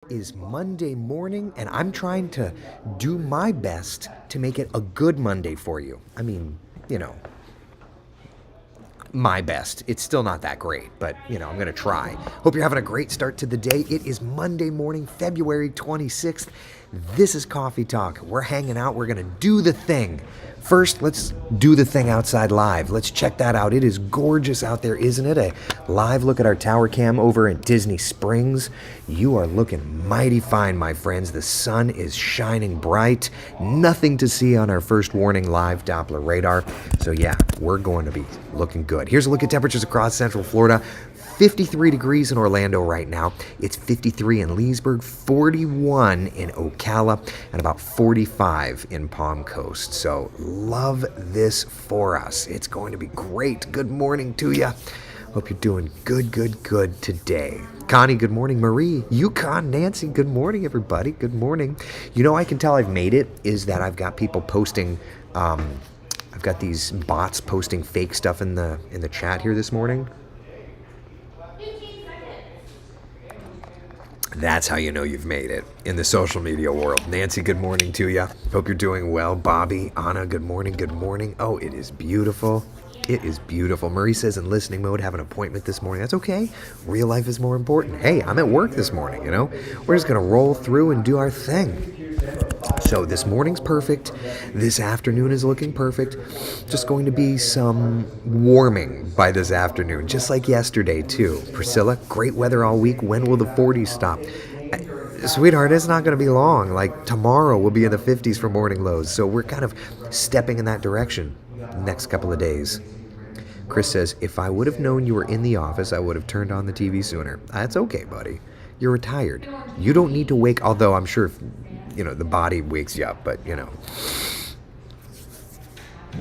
Is Monday morning, and I'm trying to do my best to make it a good Monday for you. I mean, you know, my best. It's still not that great, but, I'm going to try. Hope you're having a great start to the day. It is Monday morning, February 26th. This is Coffee Talk. We're hanging out. We're going to do the thing. First, let's do the thing outside live. Let's check that out. It is gorgeous out there, isn't it? A live look at our tower cam over at Disney Springs. You are looking mighty fine, my friends. The sun is shining bright. Nothing to see on our first warning live Doppler radar. So yeah, we're going to be looking good. Here's a look at temperatures across Central Florida. 53 degrees in Orlando right now. It's 53 in Leesburg, 41 in Ocala, and about 45 in Palm Coast. So love this for us. It's going to be great. Good morning to you. Hope you're doing good today. Connie, good morning. Marie, Yukon, Nancy, good morning, everybody. Good morning. I can tell I've made it is that I've got people posting, I've got these bots posting fake stuff in the chat here this morning. That's how you know you've made it in the social media world. Nancy, good morning to you. Hope you're doing well. Bobby, Anna, good morning. Good morning. Oh, it is beautiful. It is beautiful. Marie says in listening mode, have an appointment this morning. That's okay. Real life is more important. Hey, I'm at work this morning, We're just going to roll through and do our thing. So this morning's perfect. This afternoon is looking perfect. Just going to be some warming by this afternoon, just like yesterday too. Priscilla, great weather all week. When will the 40s stop? Sweetheart, it's not going to be long. Like tomorrow we'll be in the 50s for morning lows. So we're kind of stepping in that direction the next couple of days. Chris says, if I would have known you were in the office, I would have turned on the TV sooner. That's okay, buddy. You're retired. You don't need to wake, although I'm sure the body wakes you up, but you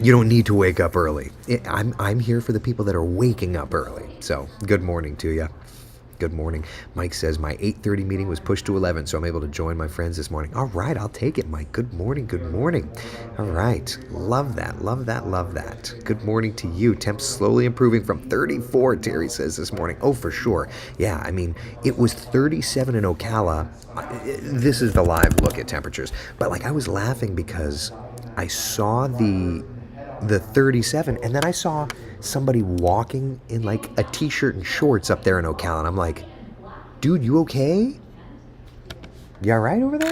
don't need to wake up early. I'm here for the people that are waking up early. So good morning to you. Good morning. Mike says my 8:30 meeting was pushed to 11, so I'm able to join my friends this morning. All right, I'll take it, Mike. Good morning. Good morning. All right. Love that. Love that. Love that. Good morning to you. Temps slowly improving from 34, Terry says this morning. Oh, for sure. Yeah, I mean, it was 37 in Ocala. This is the live look at temperatures. But I was laughing because I saw the 37, and then I saw somebody walking in a t-shirt and shorts up there in Ocala, and I'm like, dude, you okay? You all right over there?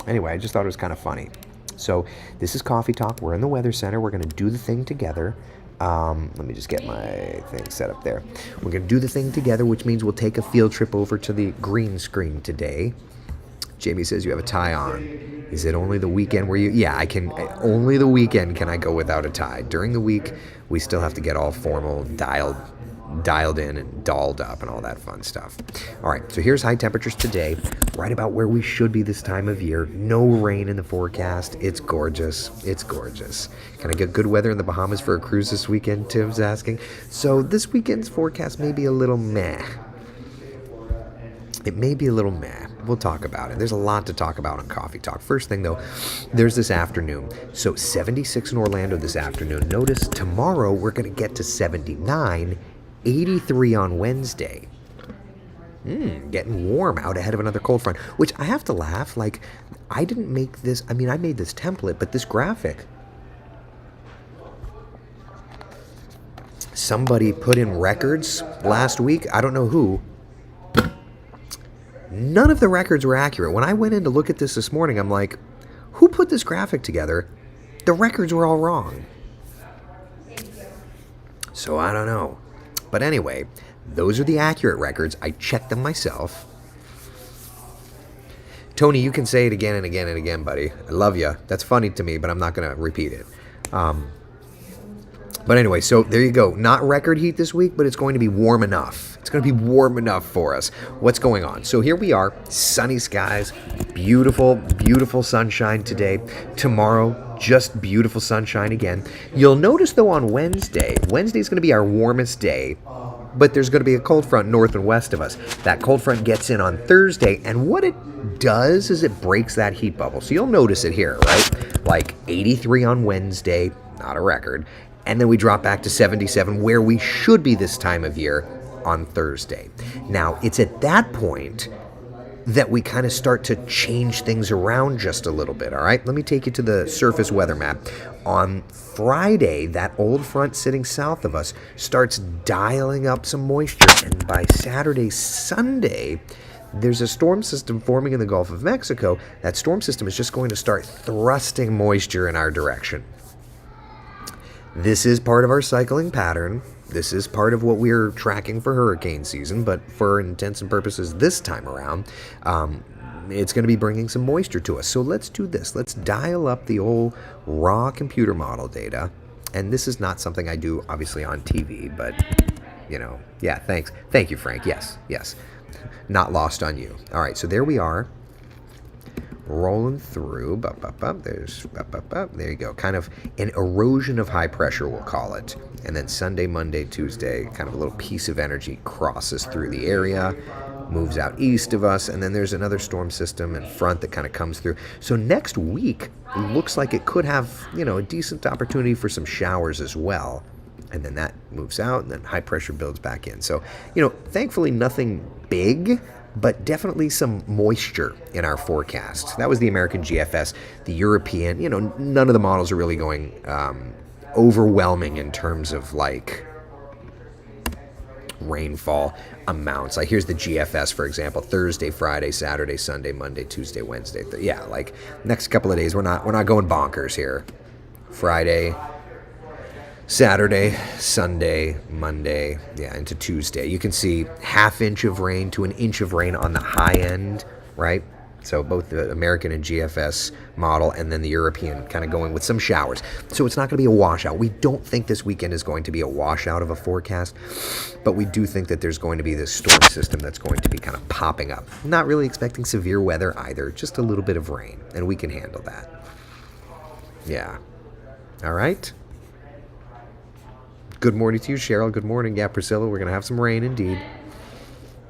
Anyway, I just thought it was kind of funny. So this is Coffee Talk. We're in the Weather Center. We're going to do the thing together. Let me just get my thing set up there. We're going to do the thing together, which means we'll take a field trip over to the green screen today. Jamie says you have a tie on. Is it only the weekend where you... Yeah, I can... Only the weekend can I go without a tie. During the week, we still have to get all formal, dialed in and dolled up and all that fun stuff. All right, so here's high temperatures today, right about where we should be this time of year. No rain in the forecast. It's gorgeous. It's gorgeous. Can I get good weather in the Bahamas for a cruise this weekend? Tim's asking. So this weekend's forecast may be a little meh. It may be a little meh. We'll talk about it. There's a lot to talk about on Coffee Talk. First thing, though, there's this afternoon. So 76 in Orlando this afternoon. Notice tomorrow we're going to get to 79, 83 on Wednesday. Getting warm out ahead of another cold front, which I have to laugh. I didn't make this. I mean, I made this template, but this graphic, somebody put in records last week. I don't know who. None of the records were accurate. When I went in to look at this morning, I'm like, who put this graphic together? The records were all wrong. So I don't know. But anyway, those are the accurate records. I checked them myself. Tony, you can say it again and again and again, buddy. I love you. That's funny to me, but I'm not going to repeat it. But anyway, so there you go. Not record heat this week, but it's going to be warm enough. It's going to be warm enough for us. What's going on? So here we are, sunny skies, beautiful, beautiful sunshine today. Tomorrow, just beautiful sunshine again. You'll notice, though, on Wednesday is going to be our warmest day, but there's going to be a cold front north and west of us. That cold front gets in on Thursday, and what it does is it breaks that heat bubble. So you'll notice it here, right? 83 on Wednesday, not a record. And then we drop back to 77, where we should be this time of year on Thursday. Now, it's at that point that we kind of start to change things around just a little bit, all right? Let me take you to the surface weather map. On Friday, that old front sitting south of us starts dialing up some moisture, and by Saturday, Sunday, there's a storm system forming in the Gulf of Mexico. That storm system is just going to start thrusting moisture in our direction. This is part of our cycling pattern. This is part of what we're tracking for hurricane season, but for intents and purposes this time around, it's going to be bringing some moisture to us. So let's do this. Let's dial up the old raw computer model data. And this is not something I do, obviously, on TV, but, yeah, thanks. Thank you, Frank. Yes. Not lost on you. All right, so there we are. Rolling through, there you go. Kind of an erosion of high pressure, we'll call it. And then Sunday, Monday, Tuesday, kind of a little piece of energy crosses through the area, moves out east of us, and then there's another storm system in front that kind of comes through. So next week looks like it could have, a decent opportunity for some showers as well. And then that moves out, and then high pressure builds back in. So, thankfully nothing big, but definitely some moisture in our forecast. That was the American GFS. The European, none of the models are really going overwhelming in terms of rainfall amounts. Like here's the GFS, for example: Thursday, Friday, Saturday, Sunday, Monday, Tuesday, Wednesday. Next couple of days we're not going bonkers here. Friday, Saturday, Sunday, Monday, into Tuesday. You can see ½ inch of rain to 1 inch of rain on the high end, right? So both the American and GFS model, and then the European kind of going with some showers. So it's not going to be a washout. We don't think this weekend is going to be a washout of a forecast, but we do think that there's going to be this storm system that's going to be kind of popping up. Not really expecting severe weather either, just a little bit of rain, and we can handle that. Yeah. All right. Good morning to you, Cheryl. Good morning. Yeah, Priscilla, we're going to have some rain indeed.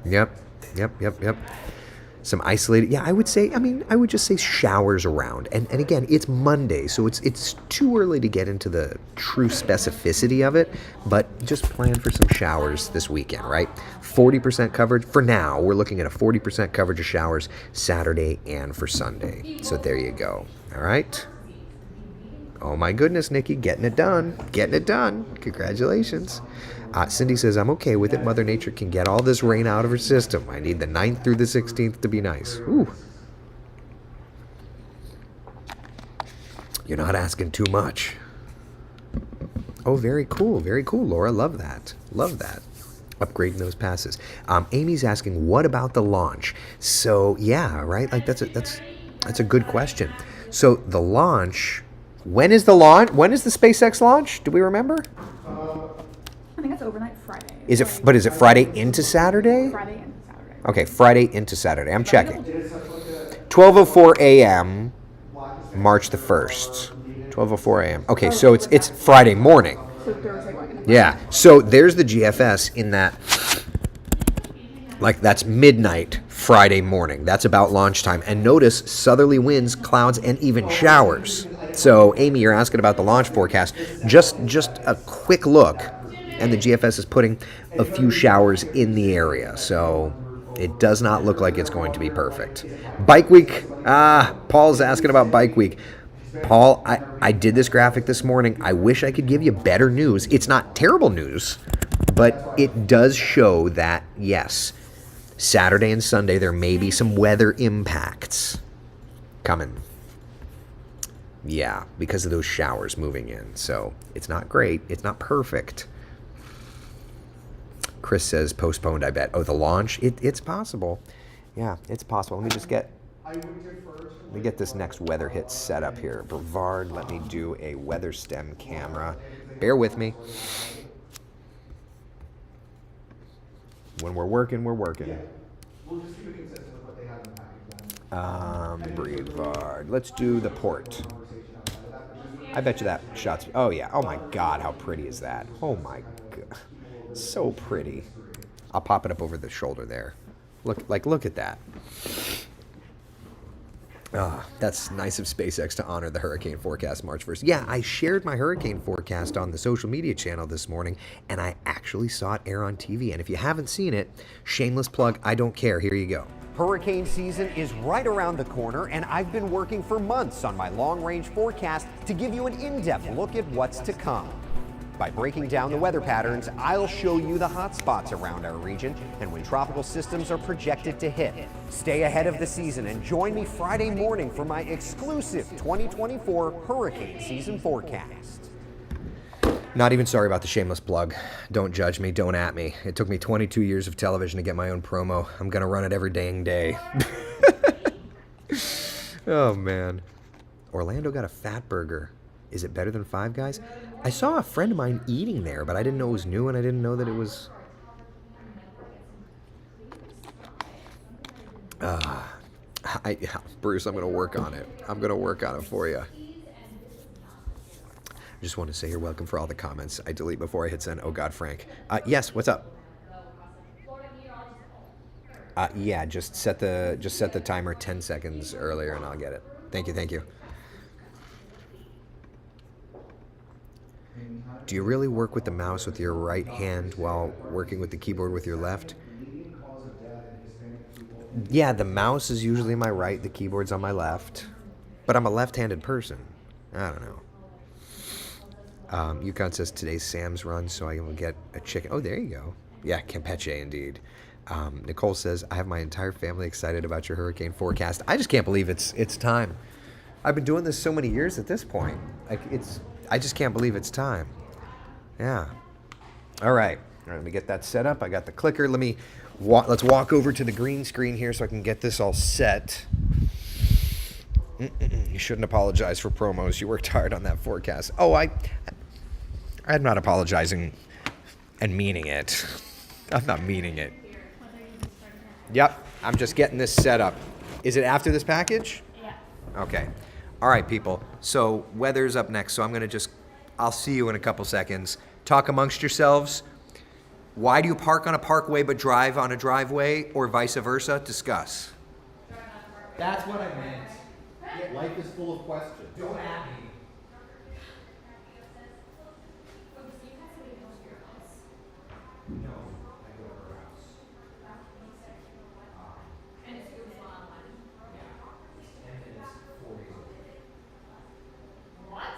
Yep. Some isolated, I would just say showers around. And again, it's Monday, so it's too early to get into the true specificity of it, but just plan for some showers this weekend, right? 40% coverage. For now, we're looking at a 40% coverage of showers Saturday and for Sunday. So there you go. All right. Oh my goodness, Nikki, getting it done. Congratulations. Cindy says, I'm okay with it. Mother Nature can get all this rain out of her system. I need the 9th through the 16th to be nice. Ooh. You're not asking too much. Oh, very cool, Laura. Love that. Upgrading those passes. Amy's asking, what about the launch? So, yeah, right? That's a good question. So the launch... When is the launch? When is the SpaceX launch? Do we remember? I think it's overnight Friday. Is it Friday into Saturday? Friday into Saturday. Okay, Friday into Saturday. I'm checking. 12:04 a.m. March the 1st. 12:04 a.m. Okay, so it's Friday morning. So Thursday going into Yeah. So there's the GFS in that. That's midnight Friday morning. That's about launch time. And notice southerly winds, clouds, and even showers. So, Amy, you're asking about the launch forecast. Just a quick look, and the GFS is putting a few showers in the area. So, it does not look like it's going to be perfect. Bike week. Paul's asking about bike week. Paul, I did this graphic this morning. I wish I could give you better news. It's not terrible news, but it does show that, yes, Saturday and Sunday there may be some weather impacts coming. Yeah, because of those showers moving in. So it's not great. It's not perfect. Chris says postponed, I bet. Oh, the launch? It's possible. Yeah, it's possible. Let me get this next weather hit set up here. Brevard, let me do a weather stem camera. Bear with me. When we're working, we're working. Yeah. We'll just keep it consistent with what they have in the package. Brevard. Let's do the port. I bet you that shot's... Oh, yeah. Oh, my God. How pretty is that? Oh, my God. So pretty. I'll pop it up over the shoulder there. Look at that. That's nice of SpaceX to honor the hurricane forecast March 1st. Yeah, I shared my hurricane forecast on the social media channel this morning, and I actually saw it air on TV. And if you haven't seen it, shameless plug, I don't care. Here you go. Hurricane season is right around the corner, and I've been working for months on my long-range forecast to give you an in-depth look at what's to come. By breaking down the weather patterns, I'll show you the hot spots around our region and when tropical systems are projected to hit. Stay ahead of the season and join me Friday morning for my exclusive 2024 hurricane season forecast. Not even sorry about the shameless plug. Don't judge me, don't at me. It took me 22 years of television to get my own promo. I'm gonna run it every dang day. Oh man. Orlando got a fat burger. Is it better than Five Guys? I saw a friend of mine eating there, but I didn't know it was new and I didn't know that it was... Bruce, I'm gonna work on it. I'm gonna work on it for you. I just want to say you're welcome for all the comments. I delete before I hit send. Oh God, Frank. Yes, what's up? Yeah, just set the timer 10 seconds earlier and I'll get it. Thank you, thank you. Do you really work with the mouse with your right hand while working with the keyboard with your left? Yeah, the mouse is usually my right, the keyboard's on my left. But I'm a left-handed person. I don't know. Yukon says today's Sam's run, so I will get a chicken. Oh, there you go. Yeah, Campeche indeed. Nicole says, I have my entire family excited about your hurricane forecast. I just can't believe it's time. I've been doing this so many years at this point. I just can't believe it's time. Yeah. All right, let me get that set up. I got the clicker. Let's walk over to the green screen here so I can get this all set. You shouldn't apologize for promos. You worked hard on that forecast. Oh, I'm not apologizing and meaning it. I'm not meaning it. Yep, I'm just getting this set up. Is it after this package? Yeah. Okay. All right, people. So weather's up next, so I'll see you in a couple seconds. Talk amongst yourselves. Why do you park on a parkway but drive on a driveway, or vice versa? Discuss. That's what I meant. Life is full of questions. Don't at me. No, I go to her house. And it's good as well. Yeah. 10 minutes, 4 days a week. What?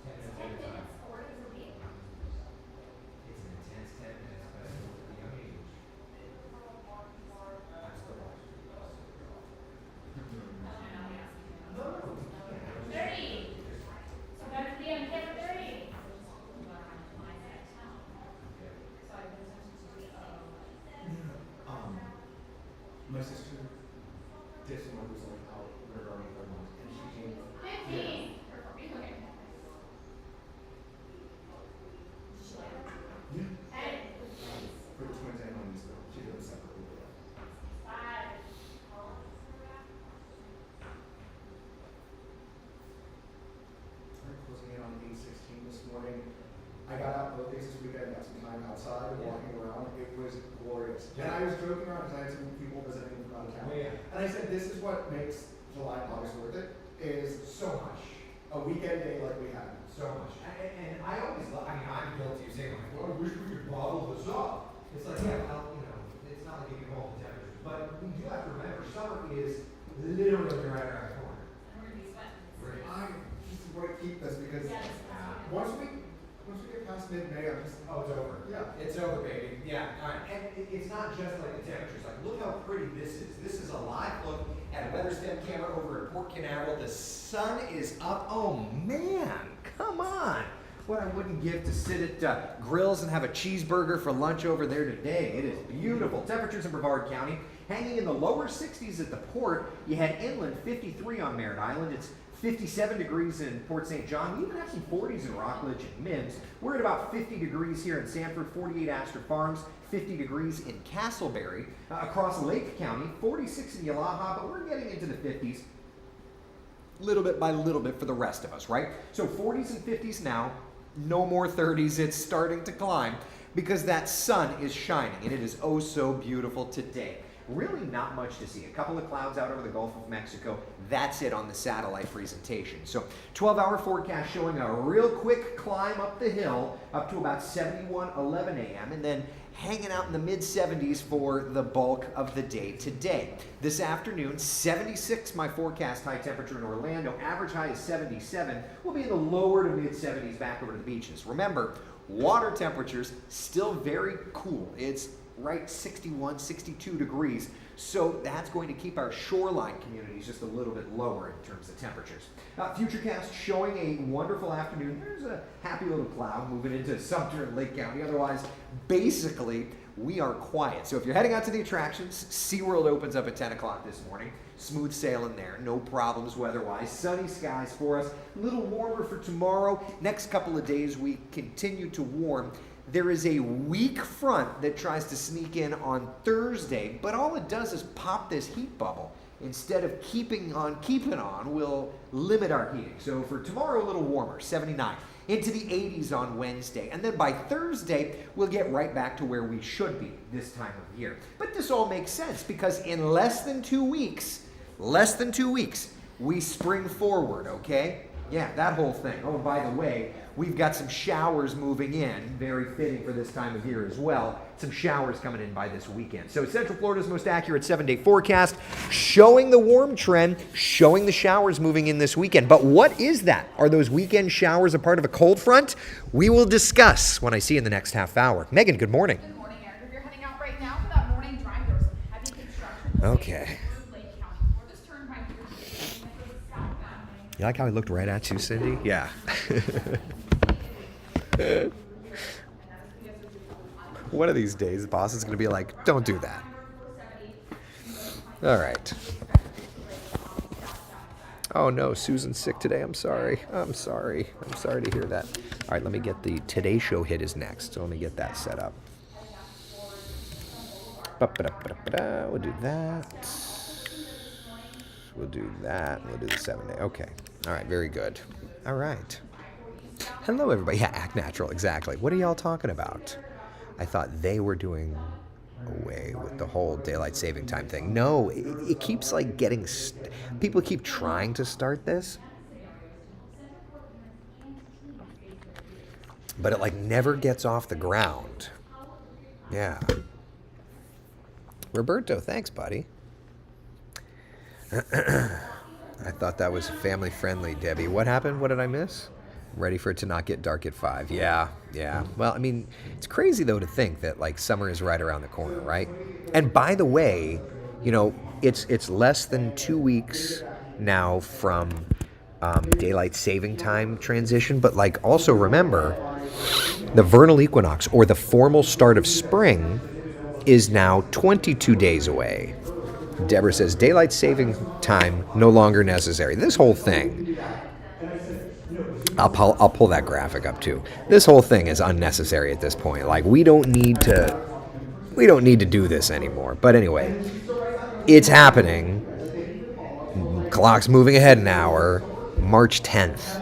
10 minutes at a time. 4 days a week? It's an intense 10 minutes, but at a young age, I'm still watching. No, no, we can't. 30. So that's the end of 30. My sister did someone who's like out regarding her mom, and she came. 15. Okay. Yeah. Hey. For the twins and homies, though. She did them separately. 5. We're closing in on 8:16 this morning. I got out both days this weekend, got some time outside, walking around. It was glorious. And I was joking around because I had some people visiting from out of town. And I said, this is what makes July and August worth it, is so much. A weekend day like we had. So much. And I always love, I'm guilty of saying, like, well, I wish we could bottle this up. It's like, yeah, well, it's not like you can hold the temperatures. But we do have to remember, summer is literally right around the corner. And we're going to be sweating. I just want to keep this because once we get past mid-May, I'm just, Oh, it's over. yeah. It's over, baby. Yeah, all right. And it's not just like the temperatures. Like, look how pretty this is. This is a live look at a WeatherStem camera over at Port Canaveral. The sun is up. Oh, man. Come on. What I wouldn't give to sit at Grills and have a cheeseburger for lunch over there today. It is beautiful. Temperatures in Brevard County hanging in the lower 60s at the port. You had inland 53 on Merritt Island. It's 57 degrees in Port St. John. We even have some 40s in Rockledge and Mims. We're at about 50 degrees here in Sanford, 48 Astor Farms, 50 degrees in Castleberry. Across Lake County, 46 in Yalaha, but we're getting into the 50s little bit by little bit for the rest of us, right? So 40s and 50s now, no more 30s. It's starting to climb because that sun is shining and it is oh so beautiful today. Really not much to see. A couple of clouds out over the Gulf of Mexico. That's it on the satellite presentation. So 12-hour forecast showing a real quick climb up the hill up to about 71:11 a.m. and then hanging out in the mid-70s for the bulk of the day today. This afternoon, 76 my forecast high temperature in Orlando. Average high is 77. We'll be in the lower to mid-70s back over to the beaches. Remember, water temperatures still very cool. It's right 61, 62 degrees. So that's going to keep our shoreline communities just a little bit lower in terms of temperatures. Futurecast showing a wonderful afternoon. There's a happy little cloud moving into Sumter and Lake County. Otherwise, basically, we are quiet. So if you're heading out to the attractions, SeaWorld opens up at 10 o'clock this morning. Smooth sailing there, no problems weather-wise. Sunny skies for us. A little warmer for tomorrow. Next couple of days, we continue to warm. There is a weak front that tries to sneak in on Thursday, but all it does is pop this heat bubble. Instead of keeping on, we'll limit our heating. So for tomorrow, a little warmer, 79. Into the 80s on Wednesday. And then by Thursday, we'll get right back to where we should be this time of year. But this all makes sense because in less than 2 weeks, we spring forward, okay? Yeah, that whole thing. Oh, by the way, we've got some showers moving in, very fitting for this time of year as well. Some showers coming in by this weekend. So Central Florida's most accurate 7-day forecast, showing the warm trend, showing the showers moving in this weekend. But what is that? Are those weekend showers a part of a cold front? We will discuss when I see you in the next half hour. Megan, good morning. Good morning, Eric. If you're heading out right now for that morning drive, there's some heavy construction. Okay. Lake County. For this turnpike, you're southbound lane. You like how I looked right at you, Cindy? Yeah. One of these days, the boss is going to be like, don't do that. All right. Oh, no, Susan's sick today. I'm sorry. I'm sorry to hear that. All right, let me get the Today Show hit is next. So let me get that set up. We'll do that. We'll do that. We'll do the 7-day. Okay. All right, very good. All right. Hello, everybody. Yeah, act natural. Exactly. What are y'all talking about? I thought they were doing away with the whole daylight saving time thing. No, it keeps like getting... people keep trying to start this. But it like never gets off the ground. Yeah. Roberto, thanks, buddy. I thought that was family friendly, Debbie. What happened? What did I miss? Ready for it to not get dark at 5. Yeah. Well, I mean, it's crazy, though, to think that, like, summer is right around the corner, right? And by the way, you know, it's less than 2 weeks now from daylight saving time transition. But, like, also remember, the vernal equinox, or the formal start of spring, is now 22 days away. Deborah says, daylight saving time no longer necessary. This whole thing... I'll pull that graphic up too. This whole thing is unnecessary at this point. Like we don't need to do this anymore. But anyway, it's happening. Clock's moving ahead an hour. March 10th.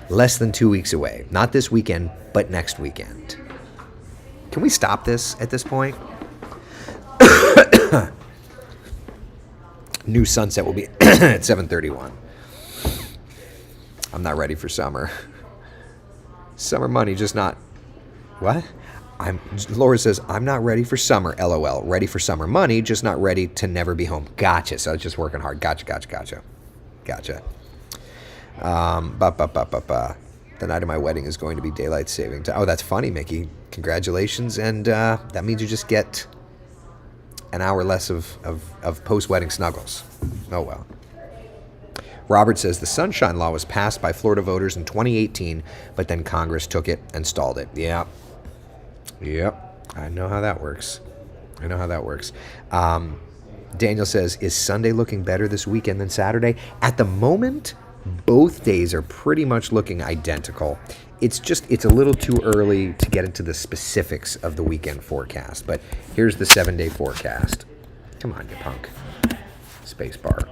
Less than 2 weeks away. Not this weekend, but next weekend. Can we stop this at this point? New sunset will be at 7:31. I'm not ready for summer. Summer money, just not... What? Laura says, I'm not ready for summer, LOL. Ready for summer money, just not ready to never be home. Gotcha. So I was just working hard. Gotcha. The night of my wedding is going to be daylight saving time. Oh, that's funny, Mickey. Congratulations. And that means you just get an hour less of post-wedding snuggles. Oh, well. Robert says the Sunshine Law was passed by Florida voters in 2018, but then Congress took it and stalled it. Yep. I know how that works. Daniel says, is Sunday looking better this weekend than Saturday? At the moment, both days are pretty much looking identical. It's a little too early to get into the specifics of the weekend forecast, but here's the 7-day forecast. Come on, you punk. Spacebar.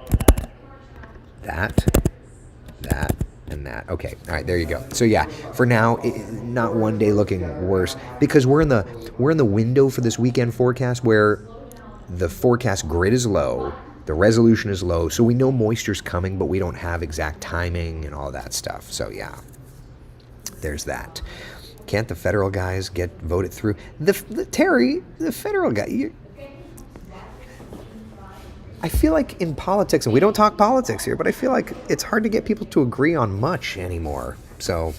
That, and that. Okay, all right, there you go. So yeah, for now, not one day looking worse because we're in the window for this weekend forecast where the forecast grid is low, the resolution is low, so we know moisture's coming, but we don't have exact timing and all that stuff. So yeah, there's that. Can't the federal guys get voted through? Terry, the federal guy. I feel like in politics, and we don't talk politics here, but I feel like it's hard to get people to agree on much anymore. So,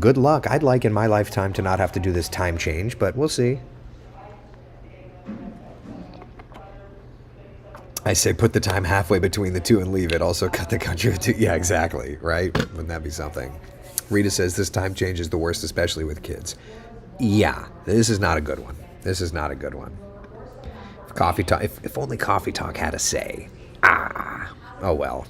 good luck. I'd like in my lifetime to not have to do this time change, but we'll see. I say put the time halfway between the two and leave it. Also cut the country to, yeah, exactly, right? Wouldn't that be something? Rita says this time change is the worst, especially with kids. Yeah, this is not a good one. This is not a good one. Coffee Talk, if only Coffee Talk had a say. Oh well.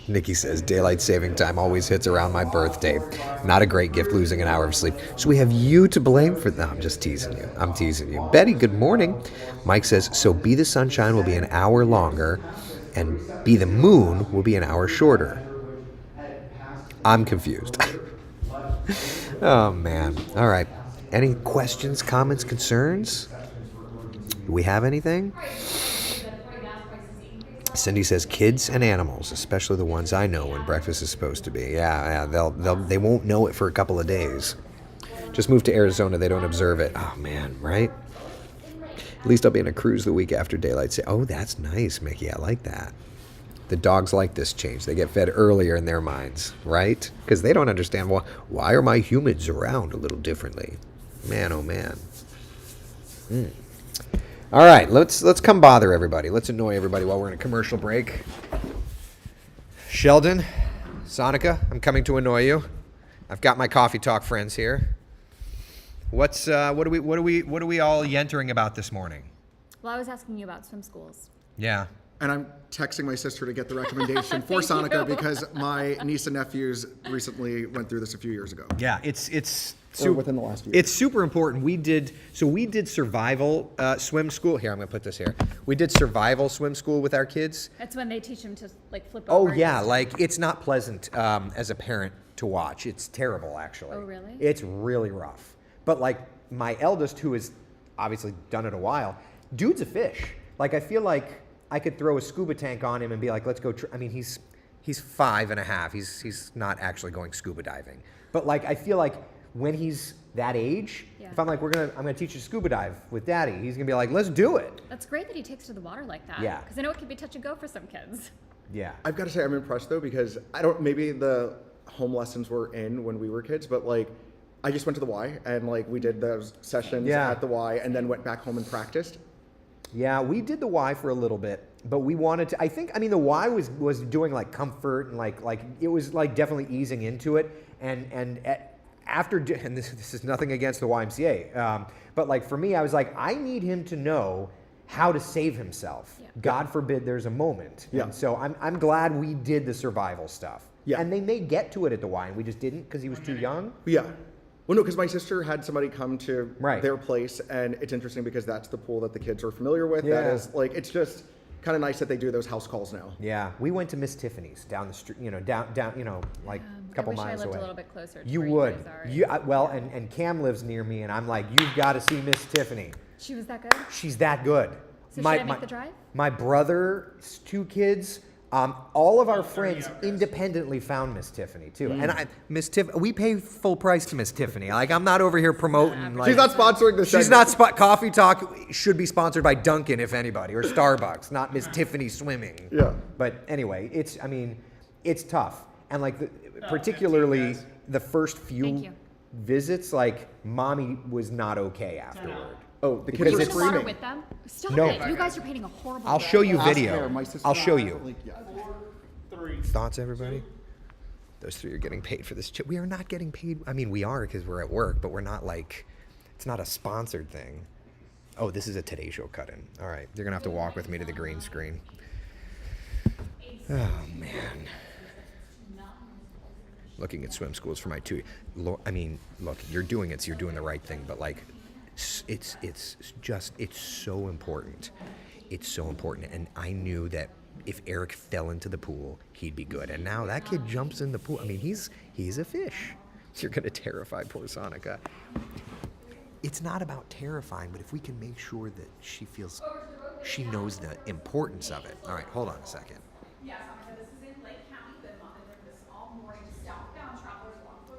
Nikki says, daylight saving time always hits around my birthday. Not a great gift, losing an hour of sleep. So we have you to blame for that. I'm just teasing you. I'm teasing you. Betty, good morning. Mike says, so Be the Sunshine will be an hour longer, and Be the Moon will be an hour shorter. I'm confused. Oh, man. All right. Any questions, comments, concerns? Do we have anything? Cindy says kids and animals, especially the ones I know when breakfast is supposed to be. Yeah, they won't know it for a couple of days. Just moved to Arizona, they don't observe it. Oh man, right? At least I'll be on a cruise the week after daylight. Say, oh, that's nice, Mickey. I like that. The dogs like this change. They get fed earlier in their minds, right? Because they don't understand why are my humans around a little differently. Man, oh man. All right, let's come bother everybody. Let's annoy everybody while we're in a commercial break. Sheldon, Sonica, I'm coming to annoy you. I've got my Coffee Talk friends here. What are we all yentering about this morning? Well, I was asking you about swim schools. Yeah. And I'm texting my sister to get the recommendation for Sonica because my niece and nephews recently went through this a few years ago. Yeah, it's Or within the last year. It's super important. We did survival swim school. Here, I'm gonna put this here. We did survival swim school with our kids. That's when they teach them to like flip Oh over. yeah, like it's not pleasant as a parent to watch. It's terrible, actually. Oh, really? It's really rough. But like my eldest, who has obviously done it a while, dude's a fish. Like I feel like I could throw a scuba tank on him and be like, let's go. I mean, he's 5.5. He's not actually going scuba diving. But like I feel like when he's that age, Yeah. if I'm like, I'm gonna teach you to scuba dive with Daddy, he's gonna be like, let's do it. That's great that he takes to the water like that. Yeah. Because I know it can be touch and go for some kids. Yeah. I've got to say I'm impressed though because maybe the home lessons were in when we were kids, but like I just went to the Y and like we did those sessions Yeah. at the Y and then went back home and practiced. Yeah, we did the Y for a little bit, but we wanted to. I think the Y was doing like comfort and like it was like definitely easing into it. And after and this is nothing against the YMCA, but like for me, I was like, I need him to know how to save himself. Yeah. God forbid there's a moment. Yeah. And so I'm glad we did the survival stuff. Yeah. And they may get to it at the Y, and we just didn't because he was too young. Yeah. Well, no, because my sister had somebody come to Right. their place, and it's interesting because that's the pool that the kids are familiar with. That Yeah. is like, it's just kind of nice that they do those house calls now. Yeah, we went to Miss Tiffany's down the street, down, like a couple I wish miles I lived away. a little bit closer to You where would. You guys are. You well, and Cam lives near me, and I'm like, you've got to see Miss Tiffany. She was that good? She's that good. So should I make the drive? My brother's 2 kids. All of our friends independently found Miss Tiffany too, and Miss Tiff. We pay full price to Miss Tiffany. Like I'm not over here promoting. Like, She's not sponsoring this. She's segment. not Coffee Talk should be sponsored by Dunkin', if anybody, or Starbucks, not Miss Tiffany Swimming. Yeah. But anyway, it's tough, and like particularly the first Thank few you. visits, like mommy was not okay afterward. Oh, the Because kids You are were in the water screaming. with them? Stop No. it. You guys are painting a horrible I'll show you Ask video. her, my sister- I'll show you. Like, yeah. Thoughts, everybody? Those 3 are getting paid for this. We are not getting paid. I mean, we are because we're at work, but we're not like, it's not a sponsored thing. Oh, this is a Today Show cut-in. All right, you're gonna have to walk with me to the green screen. Oh man. Looking at swim schools for my 2. I mean, look, you're doing it, so you're doing the right thing. But like, it's so important. It's so important, and I knew that if Eric fell into the pool, he'd be good. And now that kid jumps in the pool. I mean, he's a fish. You're gonna terrify poor Sonica. It's not about terrifying, but if we can make sure that she knows the importance of it. All right, hold on a second. Yes, Monica, this is in Lake County. Been monitoring this all morning. Southbound travelers along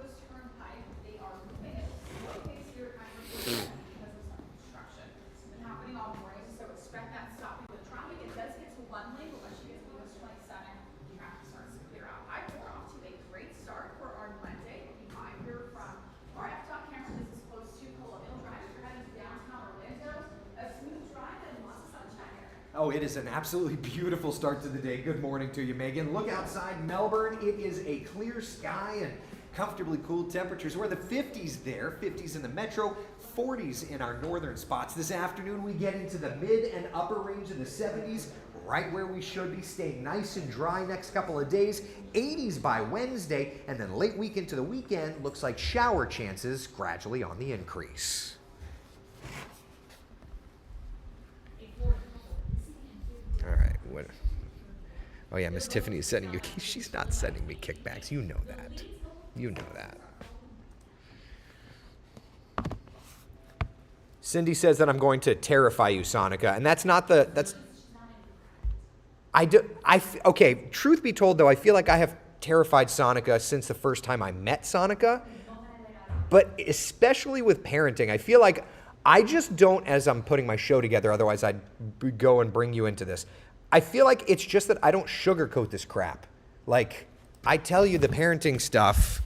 Oh, it is an absolutely beautiful start to the day. Good morning to you, Megan. Look outside Melbourne. It is a clear sky and comfortably cool temperatures. We're in the 50s there, 50s in the metro, 40s in our northern spots. This afternoon, we get into the mid and upper range of the 70s, right where we should be, staying nice and dry next couple of days. 80s by Wednesday, and then late week into the weekend, looks like shower chances gradually on the increase. All right. What? Oh yeah, Miss Tiffany is sending you. She's not sending me kickbacks. You know that. You know that. Cindy says that I'm going to terrify you, Sonica, and that's not the, that's, okay, truth be told though, I feel like I have terrified Sonica since the first time I met Sonica, but especially with parenting, I feel like I just don't, as I'm putting my show together, otherwise I'd go and bring you into this, I feel like it's just that I don't sugarcoat this crap. Like, I tell you the parenting stuff,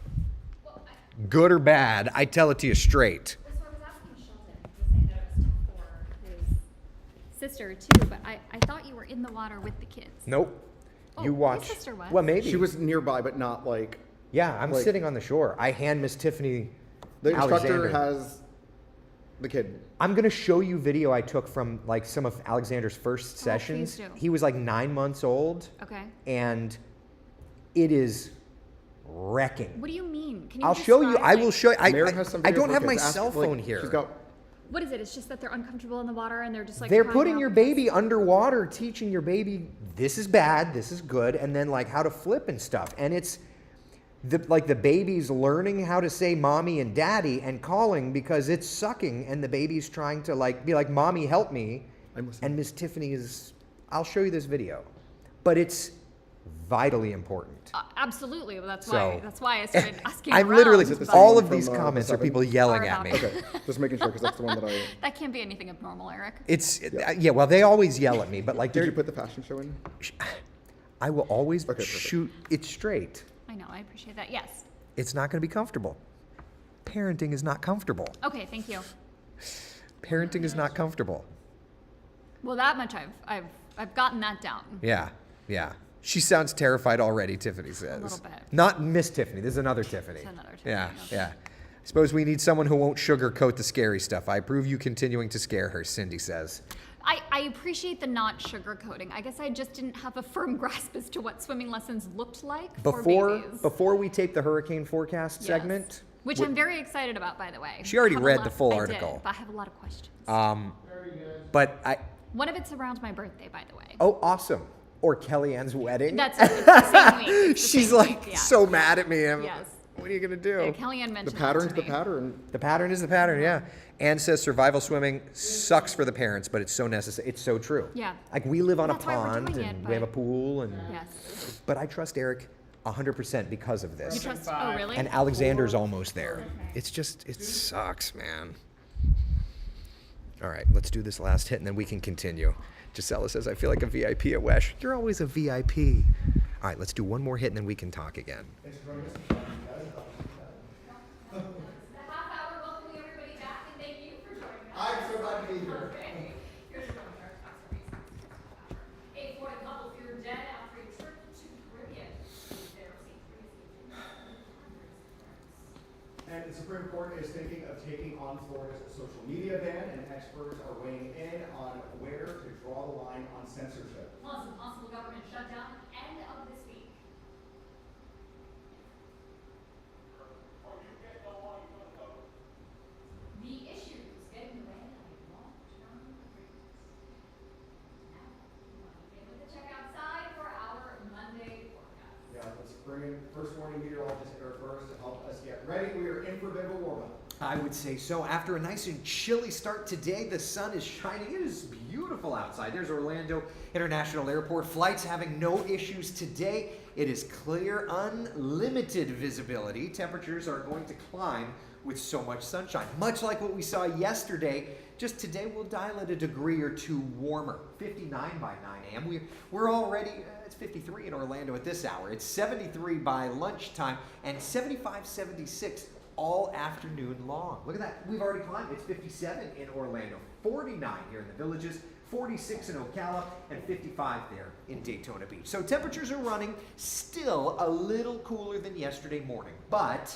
good or bad, I tell it to you straight. So I was asking Sheldon, he was saying that it was tough for his sister too, but I thought you were in the water with the kids. Nope. Oh, You watch. His sister was. Well, maybe. She was nearby, but not like. Yeah, I'm like- sitting on the shore. I hand Miss Tiffany. The instructor Alexander. has the kid. I'm gonna show you video I took from like some of Alexander's first Oh, sessions. please do. He was like 9 months old, Okay. and it is wrecking. What do you mean? Can you I'll show you. describe, I like- will show you. Mary has some I video don't for have my kids. Ask, cell like, phone here. She's got. What is it? It's just that they're uncomfortable in the water and they're just like. They're crying putting out your because- baby underwater, teaching your baby this is bad, this is good, and then like how to flip and stuff. And it's the baby's learning how to say mommy and daddy and calling because it's sucking, and the baby's trying to like be like, mommy, help me. I'm listening. And Miss Tiffany is, I'll show you this video, but it's vitally important. Absolutely. Well, that's So- why I started asking. I'm around, literally, Is it the all same of these from, comments are the people seven? yelling Or at me. about- Okay, just making sure because that's the one that I. That can't be anything abnormal, Eric. It's, yeah, well, they always yell at me, but like Did you they're, put the fashion show in? I will always Okay, perfect. shoot it straight. I know. I appreciate that. Yes. It's not going to be comfortable. Parenting is not comfortable. Okay. Thank you. Parenting is not comfortable. Well, that much I've gotten that down. Yeah, yeah. She sounds terrified already, Tiffany says. little bit. Not Miss Tiffany. This is another Tiffany. It's another Tiffany, Yeah, okay. yeah. I suppose we need someone who won't sugarcoat the scary stuff. I approve you continuing to scare her, Cindy says. I appreciate the not sugarcoating. I guess I just didn't have a firm grasp as to what swimming lessons looked like for babies. Before we tape the hurricane forecast Yes. segment, Which I'm very excited about, by the way. She already I have a read lot- the full I article. Did, but I have a lot of questions. but I, One of it's around my birthday, by the way. oh, awesome. Or Kellyanne's wedding. That's it's the same week. It's the She's same like week, yeah. so mad at me. Yes. What are you gonna do? Yeah, Kellyanne The mentioned pattern's that the to me. pattern. The pattern is the pattern, yeah. Anne says survival swimming sucks for the parents, but it's so necessary. It's so true. Yeah. Like we live on That's a why we're pond doing and it, we have a but- pool, and Yes. but I trust Eric 100% because of You this. trust? Oh, really? And Alexander's almost there. It's just, it sucks, man. All right, let's do this last hit and then we can continue. Gisela says, I feel like a VIP at Wesh. You're always a VIP. All right, let's do one more hit and then we can talk again. The half hour welcoming everybody back, and thank you for joining us. I'm so glad to be here. Okay. Here's your phone charge. Talk to me. Hey, for a couple, if you're dead after a trip to the Caribbean, there was a crazy. And the Supreme Court is thinking of taking on Florida's social media ban, and experts are weighing in on where to draw the line on censorship. Plus, a possible government shutdown end of this week. The issues getting in the way of a long-term agreement. Now, you want to be able to check outside for our Monday forecast. Yeah, let's bring in first warning meteorologist Eric Burris to help us get ready. We are in for a bit of a warm up. I would say so. After a nice and chilly start today, the sun is shining. It is beautiful outside. There's Orlando International Airport. Flights having no issues today. It is clear, unlimited visibility. Temperatures are going to climb with so much sunshine. Much like what we saw yesterday, just today we'll dial it a degree or two warmer. 59 by 9 a.m. We're already, it's 53 in Orlando at this hour. It's 73 by lunchtime and 75, 76 all afternoon long. Look at that. We've already climbed. It's 57 in Orlando, 49 here in the Villages, 46 in Ocala, and 55 there in Daytona Beach. So temperatures are running still a little cooler than yesterday morning, but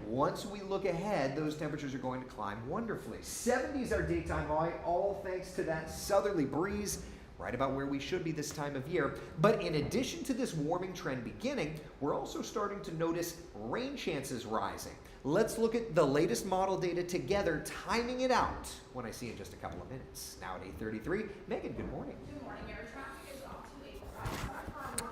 once we look ahead, those temperatures are going to climb wonderfully. 70s our daytime high, all thanks to that southerly breeze, right about where we should be this time of year. But in addition to this warming trend beginning, we're also starting to notice rain chances rising. Let's look at the latest model data together, timing it out when I see you in just a couple of minutes. Now at 8:33, Megan, good morning. Good morning. Air traffic is off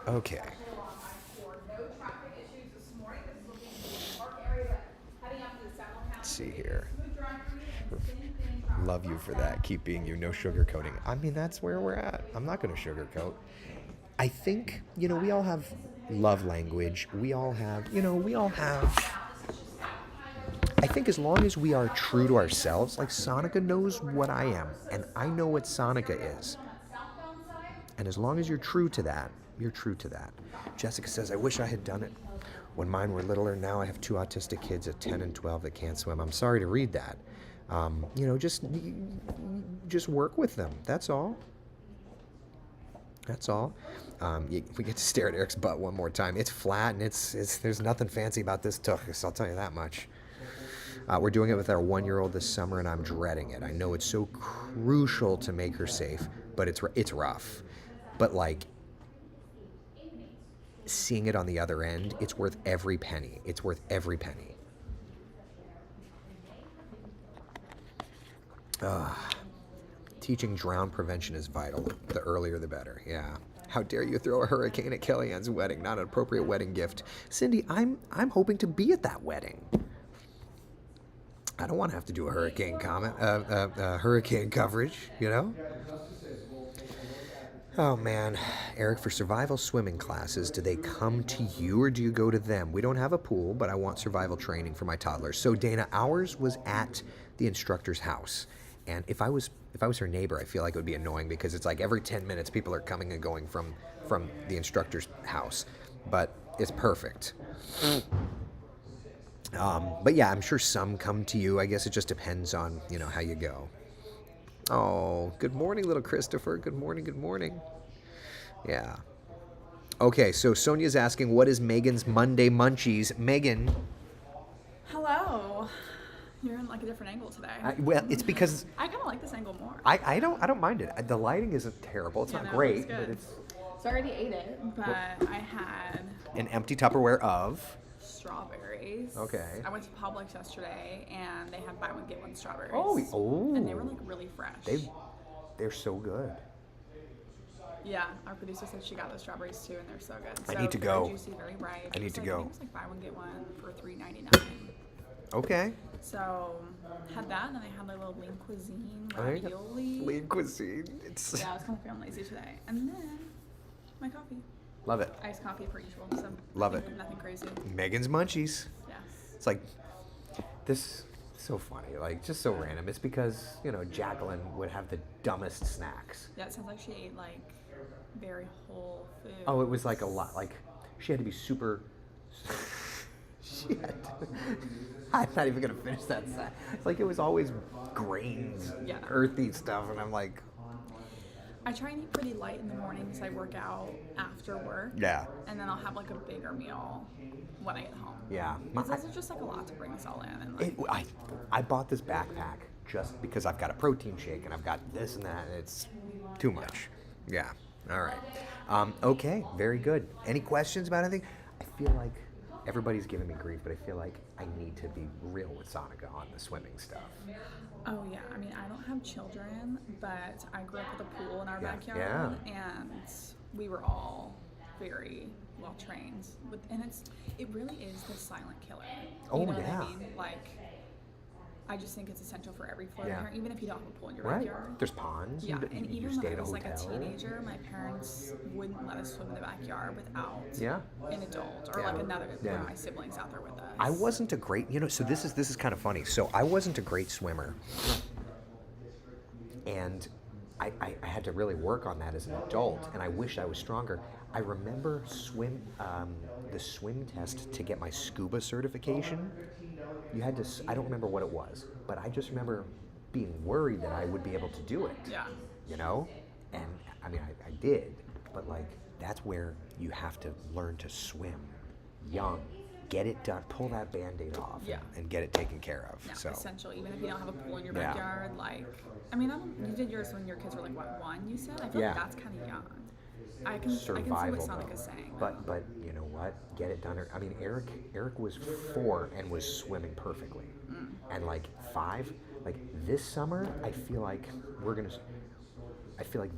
to a Okay. along I-4. No traffic issues this morning. This is looking to the park area, but heading up to the Seminole County. Let's see here. Smooth drive through and same thing. traffic Love you for that. westbound. Keep being you. No sugarcoating. I mean, that's where we're at. I'm not going to sugarcoat. I think, we all have love language. We all have. I think as long as we are true to ourselves, like Sonica knows what I am, and I know what Sonica is. And as long as you're true to that, you're true to that. Jessica says, I wish I had done it when mine were littler. Now I have 2 autistic kids at 10 and 12 that can't swim. I'm sorry to read that. Just work with them. That's all. That's all. We get to stare at Eric's butt one more time. It's flat and it's there's nothing fancy about this tuchus, I'll tell you that much. We're doing it with our 1-year-old this summer, and I'm dreading it. I know it's so crucial to make her safe, but it's rough. But like, seeing it on the other end, it's worth every penny. It's worth every penny. Teaching drown prevention is vital. The earlier, the better. Yeah. How dare you throw a hurricane at Kellyanne's wedding? Not an appropriate wedding gift. Cindy, I'm hoping to be at that wedding. I don't want to have to do a hurricane hurricane coverage, Oh man, Eric, for survival swimming classes, do they come to you or do you go to them? We don't have a pool, but I want survival training for my toddlers. So Dana, ours was at the instructor's house. And if I was her neighbor, I feel like it would be annoying because it's like every 10 minutes people are coming and going from the instructor's house. But it's perfect. But yeah, I'm sure some come to you. I guess it just depends on, how you go. Oh, good morning, little Christopher. Good morning, good morning. Yeah. Okay, so Sonia's asking, what is Megan's Monday Munchies? Megan. Hello. You're in like a different angle today. Well, it's because I kind of like this angle more. I don't mind it. The lighting isn't terrible. It's Yeah, not no, great, it's good. but it's So I already ate it, but I had an empty Tupperware of. strawberries. Okay. I went to Publix yesterday and they had buy one get one strawberries. Oh. And they were like really fresh. They're so good. Yeah, our producer said she got those strawberries too, and they're so good. I So need to very go. Juicy, very bright. I need to I go. think it was like buy one get one for $3.99. Okay. So had that, and then I had like little lean cuisine I got ravioli. lean cuisine. It's Yeah, I was kind of feeling lazy today, and then my coffee. love it. Iced coffee per usual. So Love nothing crazy. Megan's Munchies. Yes. It's like this. So funny, like just so random. It's because Jacqueline would have the dumbest snacks. Yeah, it sounds like she ate like very whole food. Oh, it was like a lot. Like she had to be super. I'm not even gonna finish that sentence. It's like it was always grains, Yeah. earthy stuff, and I'm like, I try and eat pretty light in the morning because I work out after work. yeah, And then I'll have like a bigger meal when I get home. yeah. It's also just like a lot to bring us all in. And like, I bought this backpack just because I've got a protein shake and I've got this and that. And it's too much. Yeah. All right. Okay. Very good. Any questions about anything? I feel like everybody's giving me grief, but I feel like I need to be real with Sonica on the swimming stuff. oh yeah, I mean I don't have children, but I grew up with a pool in our Yeah, backyard, and we were all very well trained. And it really is the silent killer. Oh, you know yeah. What I mean? Like, I just think it's essential for every Florida Yeah. parent, even if you don't have a pool in your Right. backyard. There's ponds. Yeah, You, and you even stay when at I a was like a hotel. teenager, my parents wouldn't let us swim in the backyard without Yeah. an adult or Yeah. like another one Yeah. of my siblings out there with us. I wasn't a great, so this is kind of funny. So I wasn't a great swimmer, and I had to really work on that as an adult, and I wish I was stronger. I remember the swim test to get my scuba certification. You had to, I don't remember what it was, but I just remember being worried that I would be able to do it. Yeah. And I mean, I did, but like that's where you have to learn to swim young, get it done, pull that Band-Aid off, Yeah. and get it taken care of. Yeah, So essential. Even if you don't have a pool in your Yeah. backyard, like, I mean, you did yours when your kids were like what, 1? You said. I feel Yeah. like that's kind of young. I can see survival. what Sonic though. is saying. But you know what? Get it done. I mean, Eric was 4 and was swimming perfectly, and like 5. Like this summer, I feel like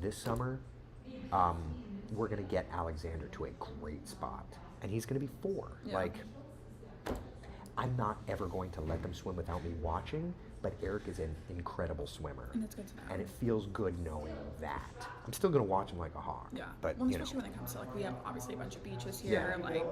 this summer, we're gonna get Alexander to a great spot, and he's gonna be 4. Yeah. Like, I'm not ever going to let them swim without me watching. But Eric is an incredible swimmer, And that's good to know. and it feels good knowing that. I'm still gonna watch him like a hawk. Yeah. But well, you know. especially when it comes to like we have obviously a bunch of beaches here. Yeah. Like,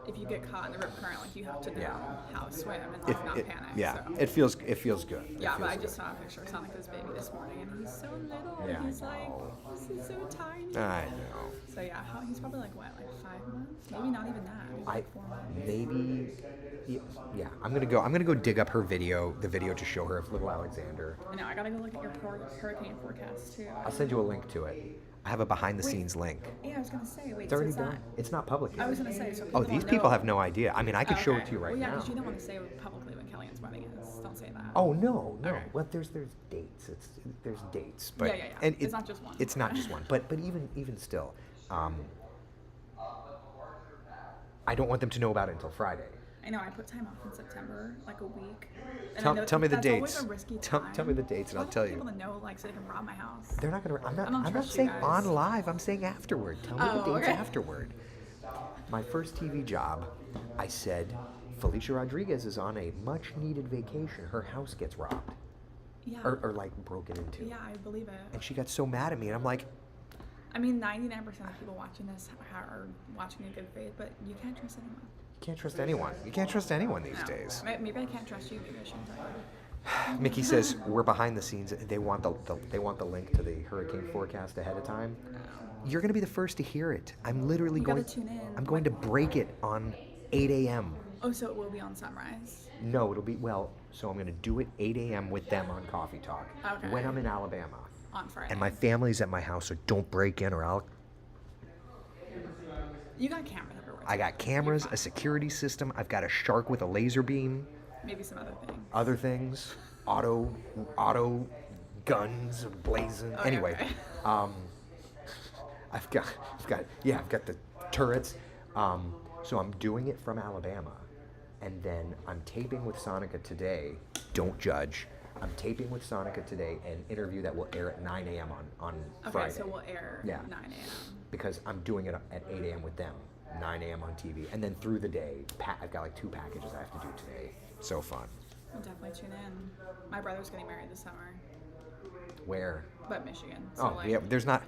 if you get caught in the rip current, like you have to know Yeah. how to swim and like, not panic. Yeah, So. it feels good. It Yeah, but feels I good. just saw a picture of Sonica's baby this morning, and he's so little. Yeah, I He's like, know. this is so tiny. I know. So yeah, he's probably like what, like 5 months? Maybe not even that. Maybe like 4 months. Maybe. Yeah. I'm gonna go dig up her video, the video to show her of little Alexander. I know. I gotta go look at your hurricane forecast too. I'll send you a link to it. I have a behind the scenes link. Yeah, I was gonna say. Wait, It's so already it's done. not. It's not public yet. I was gonna say. So Oh, people these don't people know. have no idea. I mean, I could show it to you right well, yeah, now. because you don't want to say publicly when Kellyanne's wedding is. Don't say that. Oh no. Okay. Well, there's dates. There's dates, but Yeah. and It's not just one. It's not just one. But even still, I don't want them to know about it until Friday. I know. I put time off in September, like a week. And I know Tell me the that's dates. Always a risky Tell time. me the dates, and I I'll want tell you. People to know, like, so they can rob my house. They're not gonna. I'm don't not trust you saying guys. on live. I'm saying afterward. Tell me the Oh, dates okay. afterward. My first TV job, I said, Felicia Rodriguez is on a much-needed vacation. Her house gets robbed, Yeah. or like broken into. Yeah, I believe it. And she got so mad at me, and I'm like, I mean, 99% of people watching this are watching in good faith, but you can't trust anyone. you can't trust anyone. You can't trust anyone these No. days. Maybe I can't trust you. Maybe I shouldn't tell you. Mickey says we're behind the scenes. They want they want the link to the hurricane forecast ahead of time. You're gonna be the first to hear it. I'm literally You going. gotta tune in. I'm going to break it on 8 a.m. Oh, so it will be on Sunrise. No, it'll be so I'm gonna do it 8 a.m. with them on Coffee Talk Okay. when I'm in Alabama. On Friday. And my family's at my house, so don't break in or I'll. You got cameras everywhere. I got cameras, a security system. I've got a shark with a laser beam. Maybe some other thing. Other things, auto guns blazing. Okay, Anyway, okay. I've got the turrets. So I'm doing it from Alabama, and then I'm taping with Sonica today. Don't judge. I'm taping with Sonica today an interview that will air at 9 a.m. on Okay, Friday. so we'll air Yeah. 9 a.m. Because I'm doing it at 8 a.m. with them, 9 a.m. on TV, and then through the day, I've got like 2 packages I have to do today. So fun. We'll definitely tune in. My brother's getting married this summer, Where? but Michigan. So Oh, like, yeah. There's not.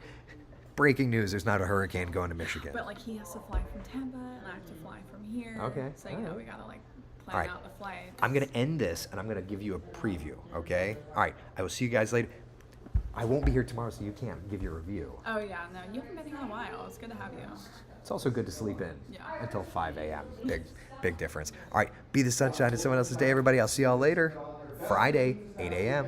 Breaking news: there's not a hurricane going to Michigan. But like he has to fly from Tampa, and I have to fly from here. Okay, So you know we gotta like plan All right. out the flight. I'm gonna end this, and I'm gonna give you a preview. Okay? All right. I will see you guys later. I won't be here tomorrow, so you can't give your review. Oh yeah, no, you haven't been here in a while. It's good to have you. It's also good to sleep in Yeah. until 5 a.m. Big difference. All right. Be the sunshine in someone else's day, everybody. I'll see y'all later. Friday, 8 a.m.